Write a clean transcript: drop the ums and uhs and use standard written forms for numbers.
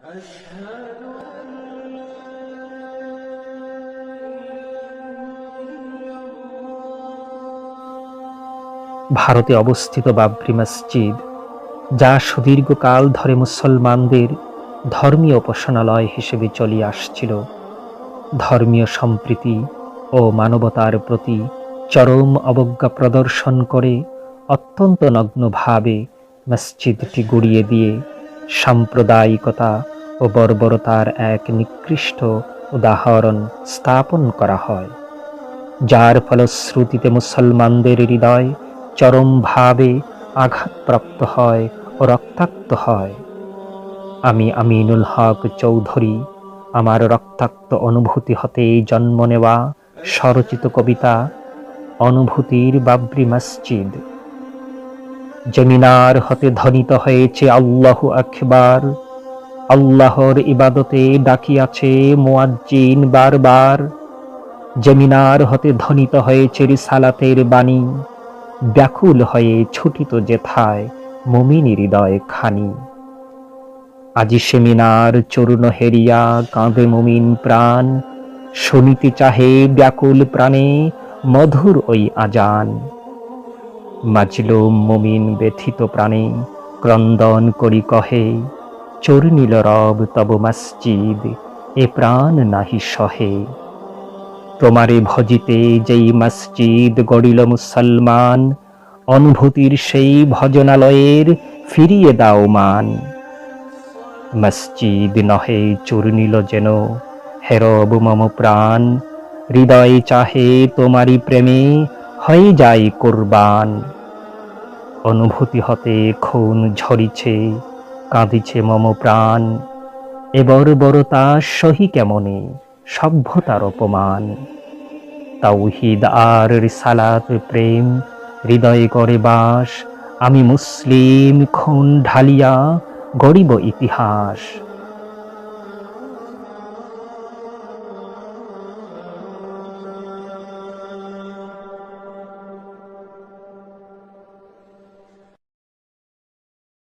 أشهد أن ভারতে অবস্থিত বাবরি মসজিদ, যা সুদীর্ঘকাল ধরে মুসলমানদের ধর্মীয় উপাসনালয় হিসেবে চলে আসছিল, ধর্মীয় সম্প্রীতি ও মানবতার প্রতি চরম অবজ্ঞা প্রদর্শন করে অত্যন্ত নগ্নভাবে মসজিদটি গুড়িয়ে দিয়ে সাম্প্রদায়িকতা ও বর্বরতার এক নিকৃষ্ট উদাহরণ স্থাপন করা হয়, যার ফলশ্রুতিতে মুসলমানদের হৃদয় চরমভাবে আঘাতপ্রাপ্ত হয় ও রক্তাক্ত হয়। আমি আমিনুল হক চৌধুরী আমার রক্তাক্ত অনুভূতি হতে জন্ম নেওয়া স্বরচিত কবিতা অনুভূতির বাবরি মসজিদ। যে মিনার হতে ধ্বনিত হয়েছে আল্লাহু আকবার, আল্লাহর ইবাদতে ডাকিয়াছে মুয়াজ্জিন বারবার। যে মিনার হতে ধ্বনিত হয়েছে রিসালাতের বাণী, ব্যাকুল হয়ে ছুটিত যেথায় মুমিন হৃদয় খানি। আজি সে মিনার চূর্ণ হেরিয়া কাঁদে মুমিন প্রাণ, শুনিতে চাহে ব্যাকুল প্রাণে মধুর ওই আজান। মাজলুম মুমিন ব্যথিত প্রাণে ক্রন্দন করি কহে, চোরনিল রব তব মসজিদ এ প্রাণ নাহি সহে। তোমারে ভজিতে যেই মসজিদ গড়িল মুসলমান, অনুভূতির সেই ভজনালয়ের ফিরিয়ে দাও মান। মসজিদ নহে চূর্ণিল যেন হেরব মম প্রাণ, হৃদয় চাহে তোমারি প্রেমে হয়ে যায় কুরবান। অনুভূতি হতে খুন ঝরিছে কাঁদিছে মম প্রাণ, এ বর্বরতা সহি কেমনে সভ্যতার অপমান। তাওহীদ আর রিসালাত প্রেম হৃদয়ে করে বাস, আমি মুসলিম খুন ঢালিয়া গড়িব ইতিহাস।